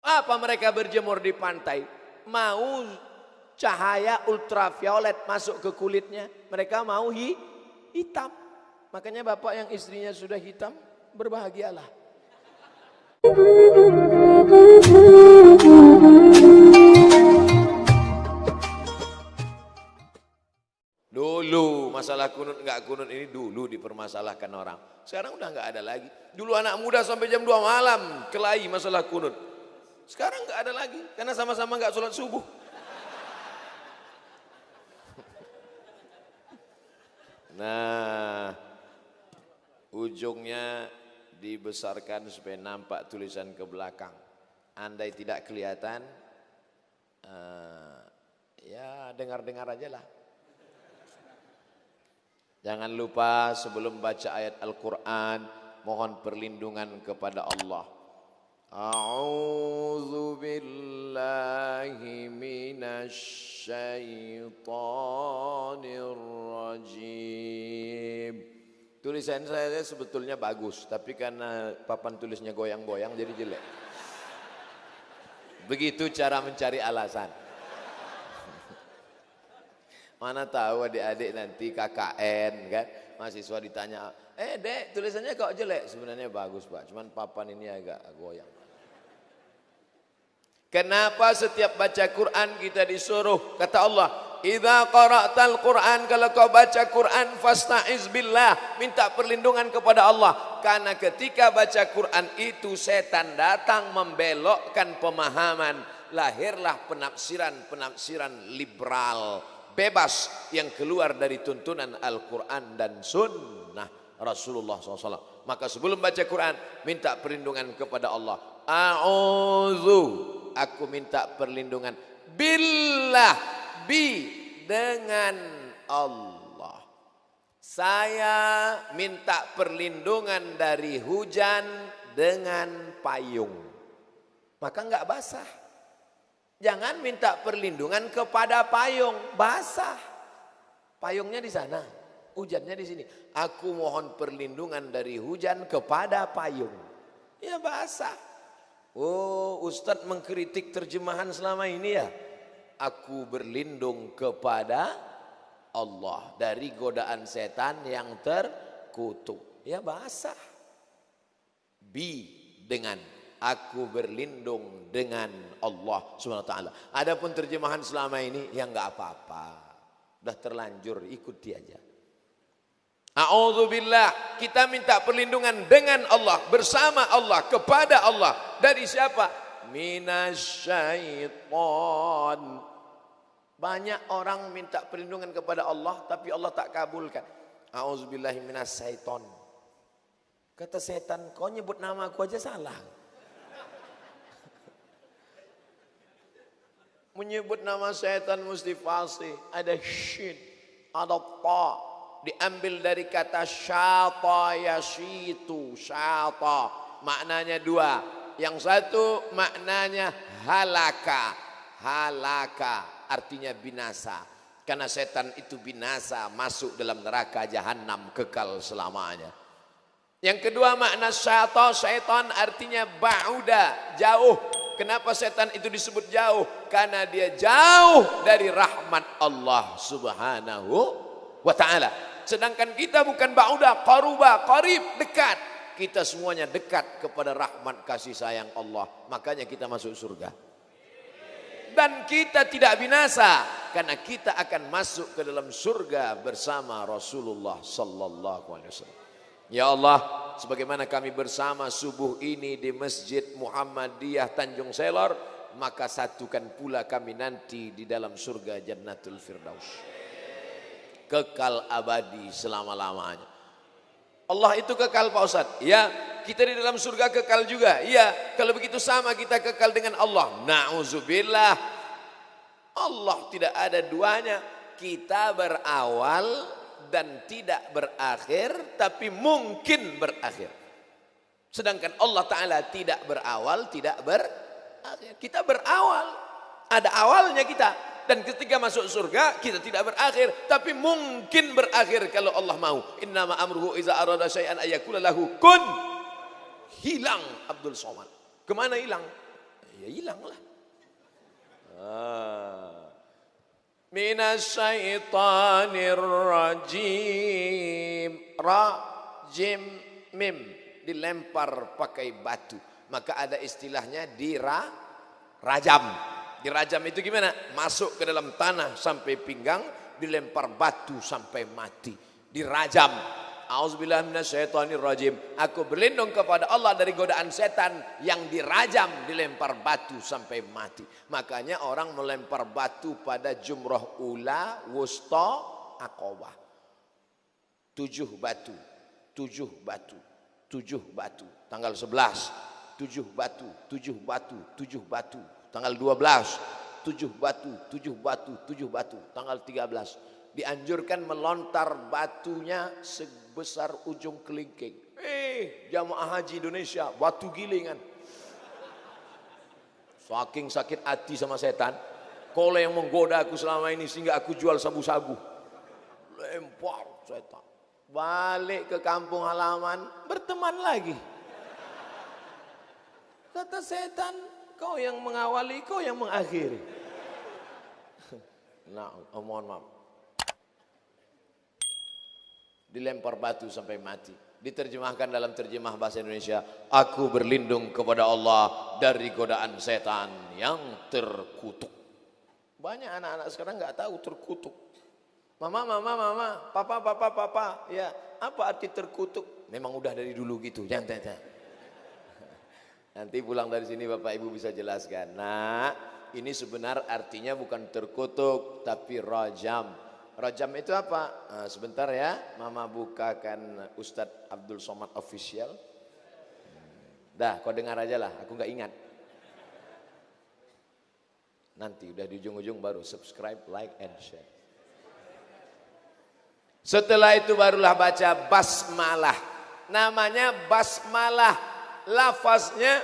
Apa mereka berjemur di pantai? Mau cahaya ultraviolet masuk ke kulitnya. Mereka mau hitam. Makanya bapak yang istrinya sudah hitam, berbahagialah. Dulu masalah kunut nggak kunut ini dulu dipermasalahkan orang. Sekarang udah nggak ada lagi. Dulu anak muda sampai jam 2 malam kelahi masalah kunut. Sekarang nggak ada lagi karena sama-sama nggak sholat subuh. Nah, ujungnya dibesarkan supaya nampak tulisan ke belakang. Andai tidak kelihatan, ya dengar-dengar aja lah. Jangan lupa sebelum baca ayat Al-Quran, mohon perlindungan kepada Allah. A'udzu billahi minasyaitonir rajim. Tulisan saya sebetulnya bagus, tapi karena papan tulisnya goyang-goyang jadi jelek. Begitu cara mencari alasan. Mana tahu adik-adik nanti KKN kan, mahasiswa ditanya, dek tulisannya kok jelek? Sebenarnya bagus pak, cuman papan ini agak goyang. Kenapa setiap baca Quran kita disuruh, kata Allah, idza qara'tal Quran, kalau kau baca Quran fasta'iz billah, minta perlindungan kepada Allah. Karena ketika baca Quran itu setan datang membelokkan pemahaman, lahirlah penafsiran liberal, bebas yang keluar dari tuntunan Al-Quran dan Sunnah Rasulullah SAW. Maka sebelum baca Quran, minta perlindungan kepada Allah. A'udzu, aku minta perlindungan billah, dengan Allah. Saya minta perlindungan dari hujan dengan payung. Maka enggak basah. Jangan minta perlindungan kepada payung, basah. Payungnya di sana, hujannya di sini. Aku mohon perlindungan dari hujan kepada payung. Ya basah. Oh, Ustadz mengkritik terjemahan selama ini ya. Aku berlindung kepada Allah dari godaan setan yang terkutuk. Ya basah. Dengan aku berlindung dengan Allah Subhanahu wa taala. Adapun terjemahan selama ini ya enggak apa-apa. Udah terlanjur, ikuti aja. A'udzubillah, kita minta perlindungan dengan Allah, bersama Allah, kepada Allah. Dari siapa? Minasyaiton. Banyak orang minta perlindungan kepada Allah tapi Allah tak kabulkan. A'udzubillahi minasyaiton. Kata setan, kau nyebut nama aku aja salah. Menyebut nama setan mesti fasih. Ada shin, ada ta. Diambil dari kata syata yashitu. Syata maknanya dua. Yang satu maknanya halaka. Halaka artinya binasa. Karena setan itu binasa, masuk dalam neraka jahanam kekal selamanya. Yang kedua makna syata, syaitan artinya ba'uda, jauh. Kenapa setan itu disebut jauh? Karena dia jauh dari rahmat Allah Subhanahu wa ta'ala. Sedangkan kita bukan ba'uda, qaruba, qarib, dekat. Kita semuanya dekat kepada rahmat kasih sayang Allah. Makanya kita masuk surga. Dan kita tidak binasa, karena kita akan masuk ke dalam surga bersama Rasulullah sallallahu alaihi wasallam. Ya Allah, sebagaimana kami bersama subuh ini di Masjid Muhammadiyah Tanjung Selor, maka satukan pula kami nanti di dalam surga Jannatul Firdaus. Kekal abadi selama-lamanya. Allah itu kekal Pak Ustadz. Ya, kita di dalam surga kekal juga. Ya, kalau begitu sama kita kekal dengan Allah. Na'udzubillah. Allah tidak ada duanya. Kita berawal dan tidak berakhir, tapi mungkin berakhir. Sedangkan Allah Ta'ala tidak berawal, tidak berakhir. Kita berawal, ada awalnya kita. Dan ketika masuk surga, kita tidak berakhir, tapi mungkin berakhir kalau Allah mau. Innama amruhu iza arada syai'an ayakula lahu kun. Hilang Abdul Somad. Kemana hilang? ya hilanglah. Minasyaitonir rajim. Ra, jim, mim. Dilempar pakai batu. Maka ada istilahnya dirajam. Dirajam itu gimana? Masuk ke dalam tanah sampai pinggang, dilempar batu sampai mati. Dirajam. Auzubillahi minasyaitonir rajim. Aku berlindung kepada Allah dari godaan setan yang dirajam, dilempar batu sampai mati. Makanya orang melempar batu pada jumrah ula, wusta, aqabah. 7 batu. 7 batu. 7 batu. Tanggal 11. 7 batu, 7 batu, 7 batu. Tanggal 12, 7 batu, 7 batu, 7 batu. Tanggal 13, dianjurkan melontar batunya sebesar ujung kelingking. Jamaah haji Indonesia, batu gilingan. Saking sakit hati sama setan, kalau yang menggoda aku selama ini sehingga aku jual sabu-sabu. Lempar setan. Balik ke kampung halaman, berteman lagi. Kata setan, kau yang mengawali, kau yang mengakhiri. Nah, mohon maaf. Dilempar batu sampai mati. Diterjemahkan dalam terjemah bahasa Indonesia, aku berlindung kepada Allah dari godaan setan yang terkutuk. Banyak anak-anak sekarang nggak tahu terkutuk. Mama, papa. Ya, apa arti terkutuk? Memang udah dari dulu gitu, jangan. Nanti pulang dari sini Bapak Ibu bisa jelaskan. Nah, ini sebenar artinya bukan terkutuk, tapi rajam. Rajam itu apa? Nah, sebentar ya, Mama bukakan Ustadz Abdul Somad Official. Dah, kau dengar aja lah, aku nggak ingat. Nanti udah di ujung-ujung baru subscribe, like, and share. Setelah itu barulah baca basmalah. Namanya basmalah. Lafaznya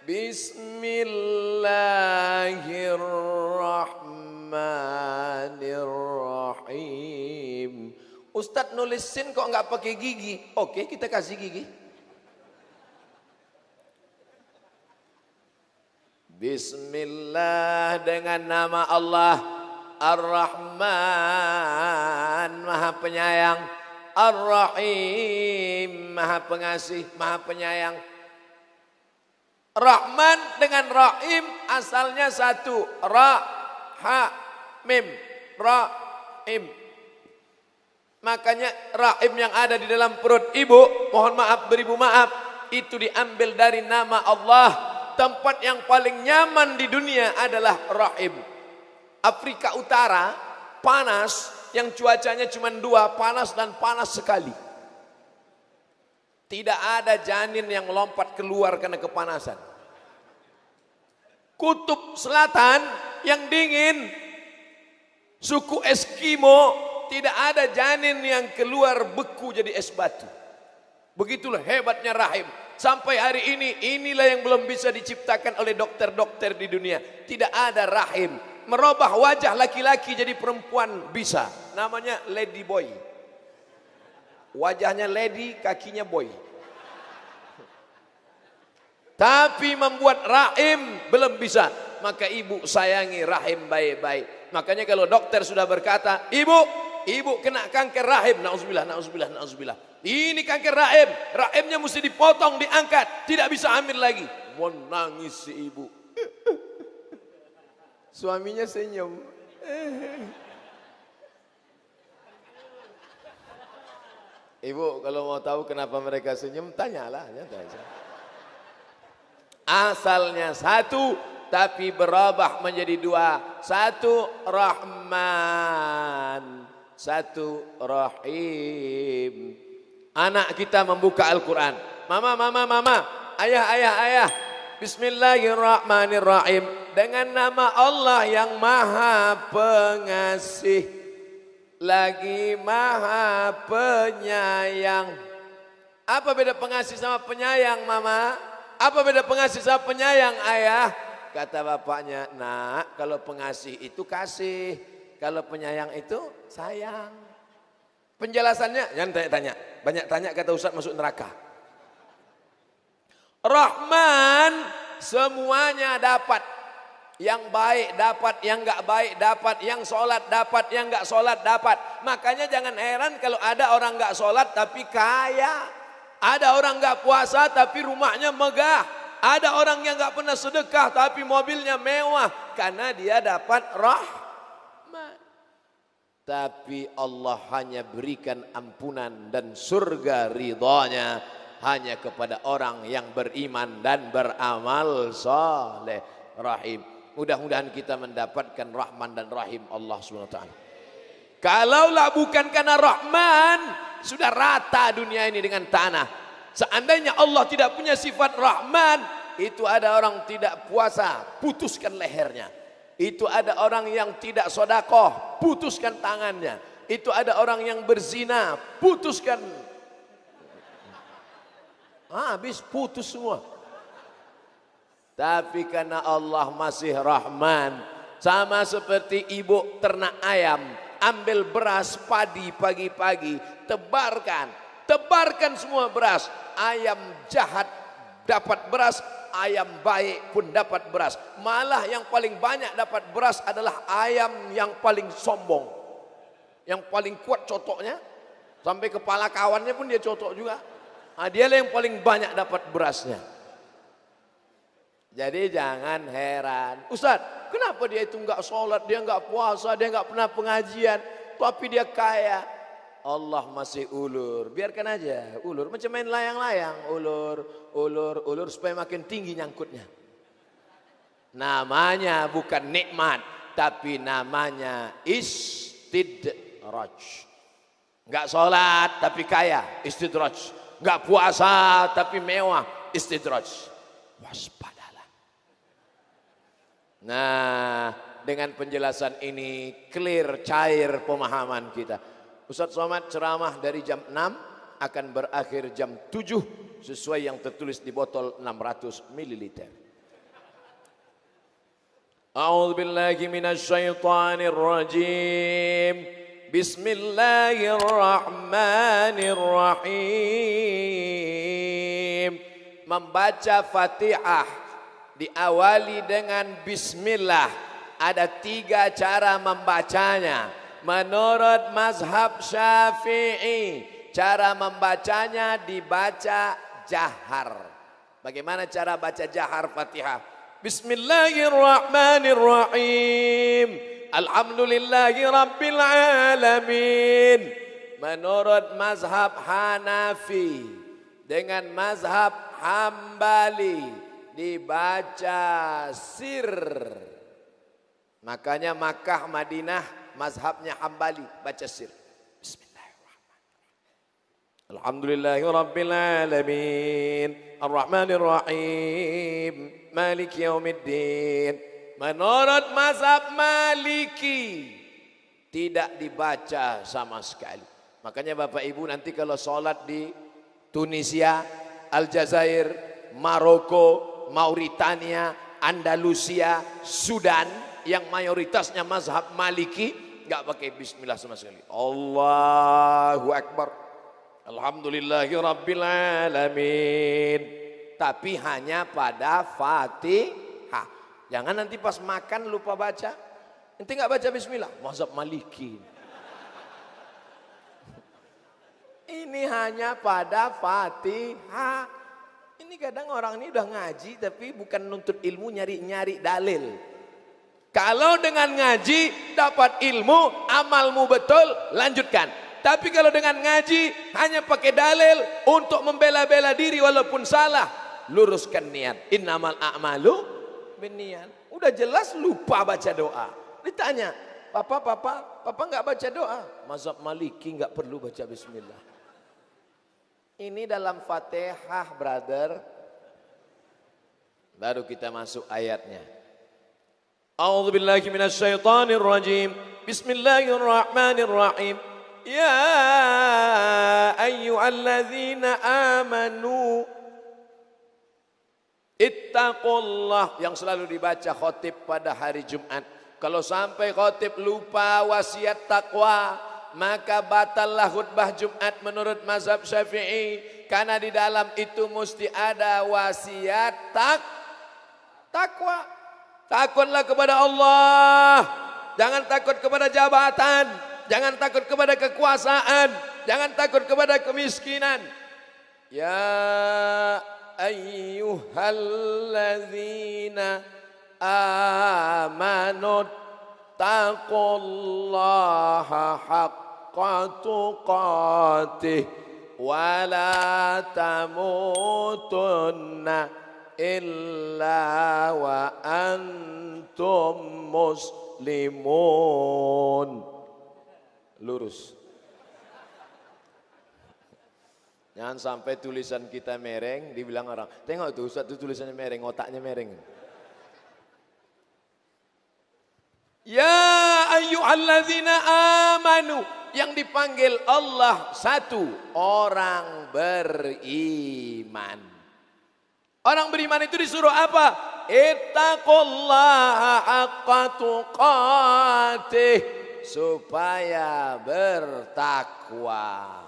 Bismillahirrahmanirrahim. Ustadz nulisin kok nggak pakai gigi? Oke, kita kasih gigi. Bismillah, dengan nama Allah Ar-Rahman, Maha Penyayang, Ar-Rahim, Maha Pengasih, Maha Penyayang. Rahman dengan Rahim asalnya satu. Ra, ha, mim. Rahim. Makanya Rahim yang ada di dalam perut ibu, mohon maaf beribu maaf, itu diambil dari nama Allah. Tempat yang paling nyaman di dunia adalah Rahim. Afrika Utara panas, yang cuacanya cuma 2, panas dan panas sekali. Tidak ada janin yang lompat keluar karena kepanasan. Kutub Selatan yang dingin, suku Eskimo, tidak ada janin yang keluar beku jadi es batu. Begitulah hebatnya rahim. Sampai hari ini, inilah yang belum bisa diciptakan oleh dokter-dokter di dunia. Tidak ada rahim. Merubah wajah laki-laki jadi perempuan bisa. Namanya lady boy. Wajahnya lady, kakinya boy. Tapi membuat rahim belum bisa. Maka ibu sayangi rahim baik-baik. Makanya kalau dokter sudah berkata, ibu kena kanker rahim. Nauzubillah. Ini kanker rahim. Rahimnya mesti dipotong, diangkat. Tidak bisa hamil lagi. Menangis si ibu. Suaminya senyum. Ibu kalau mau tahu kenapa mereka senyum, tanyalah. Asalnya satu, tapi berubah menjadi 2. Satu Rahman, satu Rahim. Anak kita membuka Al-Quran. Mama, ayah. Bismillahirrahmanirrahim. Dengan nama Allah yang Maha Pengasih lagi Maha Penyayang. Apa beda pengasih sama penyayang, Mama? Apa beda pengasih sama penyayang, Ayah? Kata bapaknya, nak, kalau pengasih itu kasih, kalau penyayang itu sayang. Penjelasannya, jangan tanya-tanya. Banyak tanya kata Ustaz masuk neraka. Rahman semuanya dapat. Yang baik dapat, yang enggak baik dapat, yang sholat dapat, yang enggak sholat dapat. Makanya jangan heran kalau ada orang enggak sholat tapi kaya. Ada orang enggak puasa tapi rumahnya megah. Ada orang yang enggak pernah sedekah tapi mobilnya mewah. Karena dia dapat rahmat. Tapi Allah hanya berikan ampunan dan surga ridhanya hanya kepada orang yang beriman dan beramal saleh. Rahim. Mudah-mudahan kita mendapatkan Rahman dan Rahim Allah SWT. Kalaulah bukan karena Rahman, sudah rata dunia ini dengan tanah. Seandainya Allah tidak punya sifat Rahman, itu ada orang tidak puasa, putuskan lehernya. Itu ada orang yang tidak sodakoh, putuskan tangannya. Itu ada orang yang berzina, putuskan. Habis putus semua. Tapi karena Allah masih Rahman, sama seperti ibu ternak ayam, ambil beras padi pagi-pagi, tebarkan semua beras. Ayam jahat dapat beras, ayam baik pun dapat beras. Malah yang paling banyak dapat beras adalah ayam yang paling sombong, yang paling kuat cotoknya, sampai kepala kawannya pun dia cotok juga. Dialah yang paling banyak dapat berasnya. Jadi jangan heran, Ustaz, kenapa dia itu enggak sholat, dia enggak puasa, dia enggak pernah pengajian, tapi dia kaya. Allah masih ulur, biarkan aja ulur, macam main layang-layang, ulur supaya makin tinggi nyangkutnya. Namanya bukan nikmat, tapi namanya istidraj. Enggak sholat tapi kaya, istidraj. Enggak puasa tapi mewah, istidraj. Waspada. Nah, dengan penjelasan ini clear, cair pemahaman kita. Ustaz Somad ceramah dari jam 6 akan berakhir jam 7 sesuai yang tertulis di botol 600 ml. A'udzu billahi minasyaitonir rajim. Bismillahirrahmanirrahim. Membaca Fatihah diawali dengan bismillah. Ada 3 cara membacanya. Menurut mazhab Syafi'i, cara membacanya dibaca jahar. Bagaimana cara baca jahar Fatihah? Bismillahirrahmanirrahim. Alhamdulillahi rabbil alamin. Menurut mazhab Hanafi dengan mazhab Hambali dibaca sir. Makanya Makkah, Madinah mazhabnya Hambali baca sir. Bismillahirrahmanirrahim. Alhamdulillahirabbil alamin. Arrahmanirrahim. Maliki yaumiddin. Menurut mazhab Maliki tidak dibaca sama sekali. Makanya Bapak Ibu nanti kalau sholat di Tunisia, Aljazair, Maroko, Mauritania, Andalusia, Sudan yang mayoritasnya mazhab Maliki enggak pakai bismillah sama sekali. Allahu Akbar. Alhamdulillahi rabbil alamin. Tapi hanya pada Fatihah. Jangan nanti pas makan lupa baca. Nanti enggak baca bismillah, mazhab Maliki. Ini hanya pada Fatihah. Ini kadang orang ini udah ngaji tapi bukan nuntut ilmu, nyari-nyari dalil. Kalau dengan ngaji dapat ilmu, amalmu betul, lanjutkan. Tapi kalau dengan ngaji hanya pakai dalil untuk membela-bela diri walaupun salah, luruskan niat. Innamal a'malu binniyat. Udah jelas lupa baca doa. Ditanya, papa enggak baca doa? Mazhab Maliki enggak perlu baca bismillah. Ini dalam Fatihah, brother. Baru kita masuk ayatnya. A'udzu billahi minasyaitonir rajim. Bismillahirrahmanirrahim. Ya ayyuhalladzina amanu ittaqullah, yang selalu dibaca khotib pada hari Jumat. Kalau sampai khotib lupa wasiat takwa, maka batallah khutbah Jumat menurut mazhab Syafi'i, karena di dalam itu mesti ada wasiat Takwa. Takutlah kepada Allah. Jangan takut kepada jabatan. Jangan takut kepada kekuasaan. Jangan takut kepada kemiskinan. Ya ayyuhalladzina amanu taqullaha haqqa tuqatih wa la tamutunna illa wa antum muslimun. Lurus. Jangan sampai tulisan kita mereng, dibilang orang, tengok tuh Ustaz tuh tulisannya mereng, otaknya mereng. Ya ayyuhalladzina amanu, yang dipanggil Allah satu, orang beriman. Orang beriman itu disuruh apa? Ittaqullaha haqqa tuqatih, supaya bertakwa.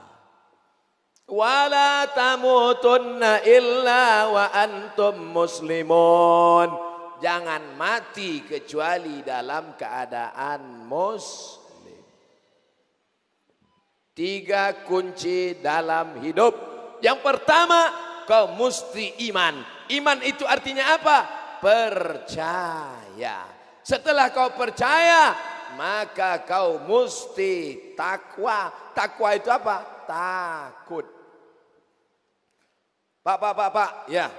Wala tamutunna illa wa antum muslimun. Jangan mati kecuali dalam keadaan muslim. 3 kunci dalam hidup. Yang pertama, kau mesti iman. Iman itu artinya apa? Percaya. Setelah kau percaya, maka kau mesti takwa. Takwa itu apa? Takut. Pak, ya,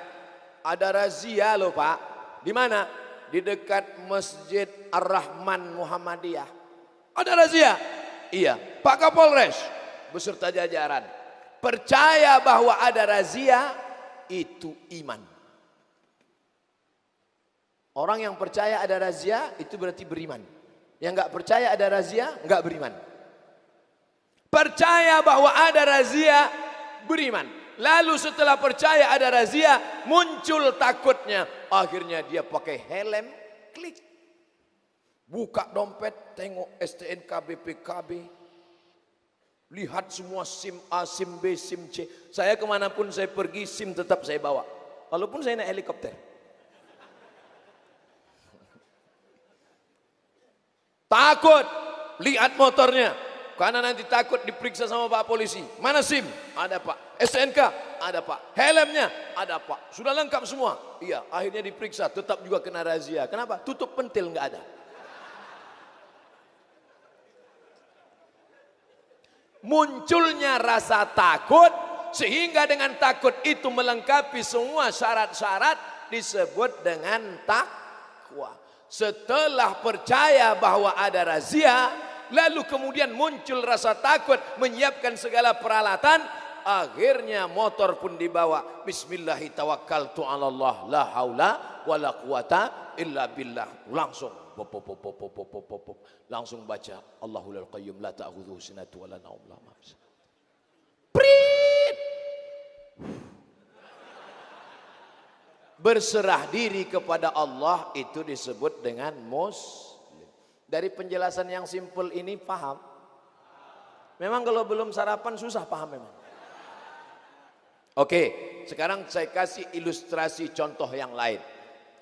ada razia loh Pak. Di mana? Di dekat Masjid Ar-Rahman Muhammadiyah. Ada razia? Iya. Pak Kapolres beserta jajaran percaya bahwa ada razia, itu iman. Orang yang percaya ada razia itu berarti beriman. Yang enggak percaya ada razia enggak beriman. Percaya bahwa ada razia, beriman. Lalu setelah percaya ada razia, muncul takutnya. Akhirnya dia pakai helm, klik. Buka dompet, tengok STNK, BPKB. Lihat semua SIM A, SIM B, SIM C. Saya kemanapun saya pergi, SIM tetap saya bawa. Walaupun saya naik helikopter. Takut, lihat motornya. Karena nanti takut diperiksa sama Pak Polisi. Mana SIM? Ada Pak. STNK? Ada Pak. Helmnya? Ada Pak. Sudah lengkap semua? Iya. Akhirnya diperiksa. Tetap juga kena razia. Kenapa? Tutup pentil nggak ada. Munculnya rasa takut. Sehingga dengan takut itu melengkapi semua syarat-syarat disebut dengan takwa. Setelah percaya bahwa ada razia, lalu kemudian muncul rasa takut, menyiapkan segala peralatan, akhirnya motor pun dibawa. Bismillahi tawakkaltu 'alallah la haula wala quwata illa billah. Langsung langsung baca Allahul qayyum la ta'khudhuhu sinatun wala naum. Prit. Berserah diri kepada Allah itu disebut dengan muslim. Dari penjelasan yang simpel ini paham? Memang kalau belum sarapan susah paham memang. Oke, sekarang saya kasih ilustrasi contoh yang lain.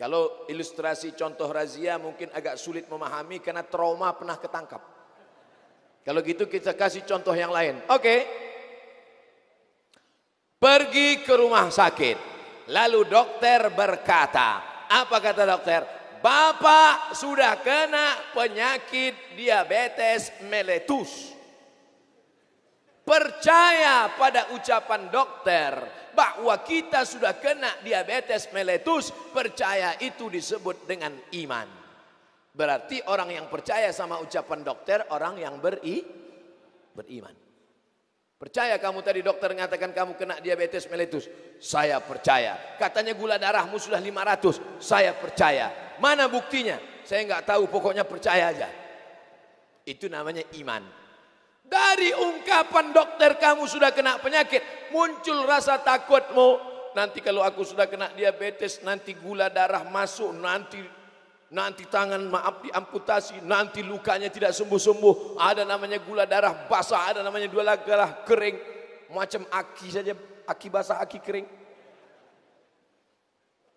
Kalau ilustrasi contoh razia mungkin agak sulit memahami karena trauma pernah ketangkap. Kalau gitu kita kasih contoh yang lain. Oke. Pergi ke rumah sakit. Lalu dokter berkata, apa kata dokter? Bapak sudah kena penyakit diabetes meletus. Percaya pada ucapan dokter bahwa kita sudah kena diabetes meletus, percaya itu disebut dengan iman. Berarti orang yang percaya sama ucapan dokter, orang yang beriman. Percaya kamu tadi dokter mengatakan kamu kena diabetes meletus? Saya percaya. Katanya gula darahmu sudah 500, saya percaya. Mana buktinya? Saya nggak tahu, pokoknya percaya aja. Itu namanya iman. Dari ungkapan dokter kamu sudah kena penyakit, muncul rasa takutmu. Nanti kalau aku sudah kena diabetes, nanti gula darah masuk, nanti tangan maaf diamputasi, nanti lukanya tidak sembuh-sembuh. Ada namanya gula darah basah, ada namanya gula darah kering. Macam aki saja, aki basah, aki kering.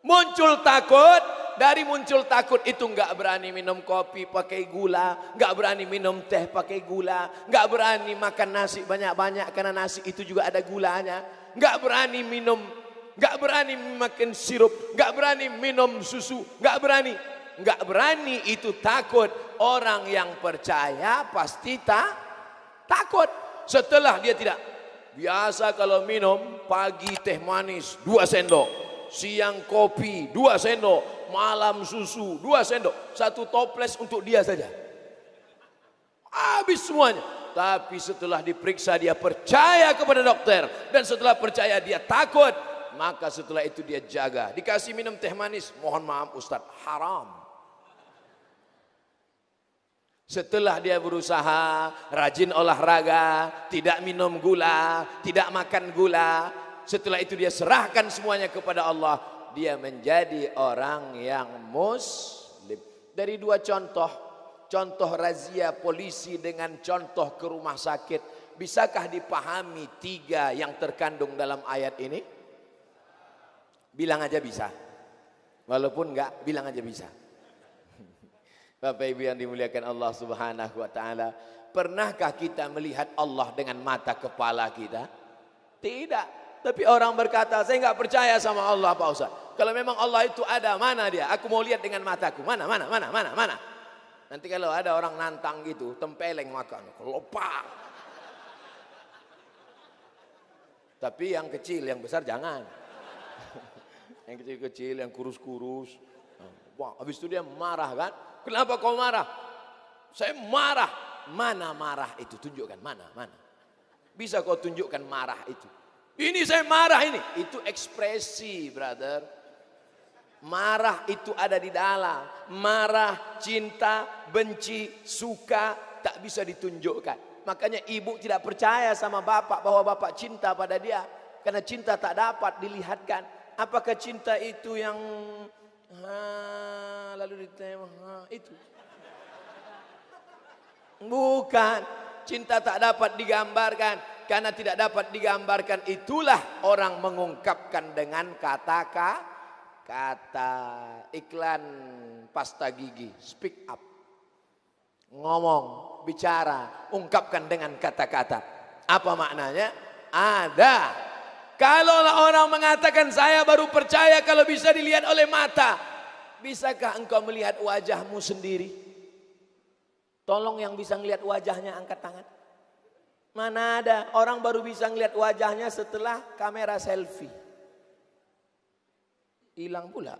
Muncul takut, Dari muncul takut itu nggak berani minum kopi pakai gula, nggak berani minum teh pakai gula, nggak berani makan nasi banyak-banyak karena nasi itu juga ada gulanya, nggak berani minum, nggak berani makan sirup, nggak berani minum susu, nggak berani itu takut. Orang yang percaya pasti takut. Setelah dia tidak biasa, kalau minum pagi teh manis 2 sendok, siang kopi 2 sendok, malam susu 2 sendok, 1 toples untuk dia saja, habis semuanya. Tapi setelah diperiksa dia percaya kepada dokter, dan setelah percaya dia takut, maka setelah itu dia jaga. Dikasih minum teh manis, mohon maaf Ustadz, haram. Setelah dia berusaha rajin olahraga, tidak minum gula, tidak makan gula, setelah itu dia serahkan semuanya kepada Allah, dia menjadi orang yang muslim. Dari 2 contoh razia polisi dengan contoh ke rumah sakit, bisakah dipahami 3 yang terkandung dalam ayat ini? Bilang aja bisa. Walaupun enggak, bilang aja bisa. Bapak Ibu yang dimuliakan Allah Subhanahu wa taala, pernahkah kita melihat Allah dengan mata kepala kita? Tidak. Tapi orang berkata, saya enggak percaya sama Allah Pak Ustaz. Kalau memang Allah itu ada, mana dia? Aku mau lihat dengan mataku. Mana? Nanti kalau ada orang nantang gitu, tempeleng makan, kelopak. Tapi yang kecil, yang besar jangan. Yang kecil-kecil, yang kurus-kurus. Wah, habis itu dia marah kan? Kenapa kau marah? Saya marah. Mana marah itu? Tunjukkan mana. Bisa kau tunjukkan marah itu? Ini saya marah ini. Itu ekspresi, brother. Marah itu ada di dalam. Marah, cinta, benci, suka tak bisa ditunjukkan. Makanya ibu tidak percaya sama bapak bahwa bapak cinta pada dia, karena cinta tak dapat dilihatkan. Apakah cinta itu yang lalu ditembak itu? Bukan. Cinta tak dapat digambarkan. Karena tidak dapat digambarkan, itulah orang mengungkapkan dengan kata iklan pasta gigi, speak up. Ngomong, bicara, ungkapkan dengan kata-kata. Apa maknanya? Ada. Kalau orang mengatakan saya baru percaya kalau bisa dilihat oleh mata, bisakah engkau melihat wajahmu sendiri? Tolong yang bisa melihat wajahnya angkat tangan. Mana ada, orang baru bisa melihat wajahnya setelah kamera selfie. Hilang pula.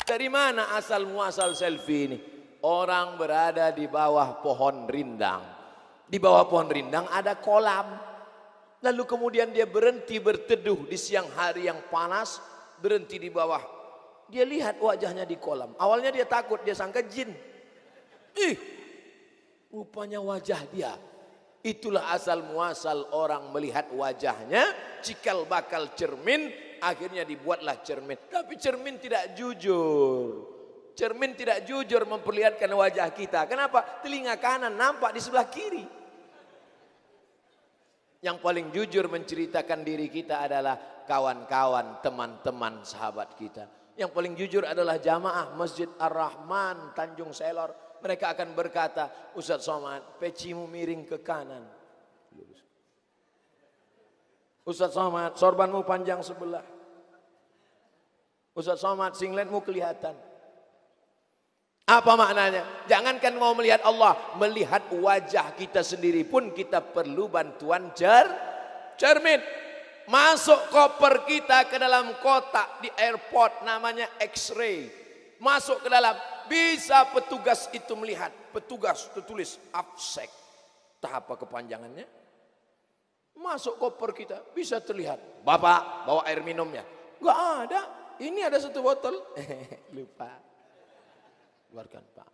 Dari mana asal muasal selfie ini? Orang berada di bawah pohon rindang. Di bawah pohon rindang ada kolam. Lalu kemudian dia berhenti berteduh di siang hari yang panas. Berhenti di bawah. Dia lihat wajahnya di kolam. Awalnya dia takut, dia sangka jin. Rupanya wajah dia. Itulah asal muasal orang melihat wajahnya. Cikal bakal cermin. Akhirnya dibuatlah cermin. Tapi cermin tidak jujur. Cermin tidak jujur memperlihatkan wajah kita. Kenapa? Telinga kanan nampak di sebelah kiri. Yang paling jujur menceritakan diri kita adalah kawan-kawan, teman-teman, sahabat kita. Yang paling jujur adalah jamaah Masjid Ar-Rahman Tanjung Selor. Mereka akan berkata, Ustaz Somad, pecimu miring ke kanan. Ustaz Somad, sorbanmu panjang sebelah. Ustaz Somad, singletmu kelihatan. Apa maknanya? Jangankan mau melihat Allah, melihat wajah kita sendiri pun kita perlu bantuan cermin. Masuk koper kita ke dalam kotak di airport namanya X-ray. Masuk ke dalam, bisa petugas itu melihat. Petugas tertulis absek. Tak apa kepanjangannya. Masuk koper kita, bisa terlihat. Bapak bawa air minumnya. Enggak ada. Ini ada 1 botol. Lupa. Keluarkan Pak.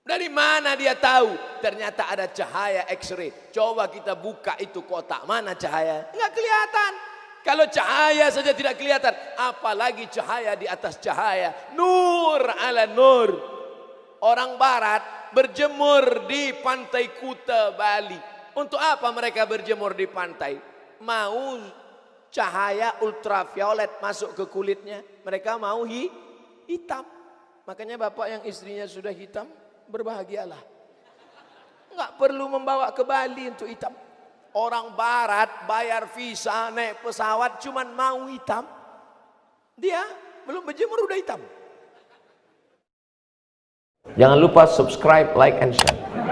Dari mana dia tahu? Ternyata ada cahaya X-ray. Coba kita buka itu kotak. Mana cahaya? Enggak kelihatan. Kalau cahaya saja tidak kelihatan, apalagi cahaya di atas cahaya. Nur ala nur. Orang barat berjemur di pantai Kuta, Bali. Untuk apa mereka berjemur di pantai? Mau cahaya ultraviolet masuk ke kulitnya. Mereka mau hitam. Makanya bapak yang istrinya sudah hitam, berbahagialah. Nggak perlu membawa ke Bali untuk hitam. Orang barat bayar visa naik pesawat cuman mau hitam. Dia belum berjemur udah hitam. Jangan lupa subscribe, like, and share.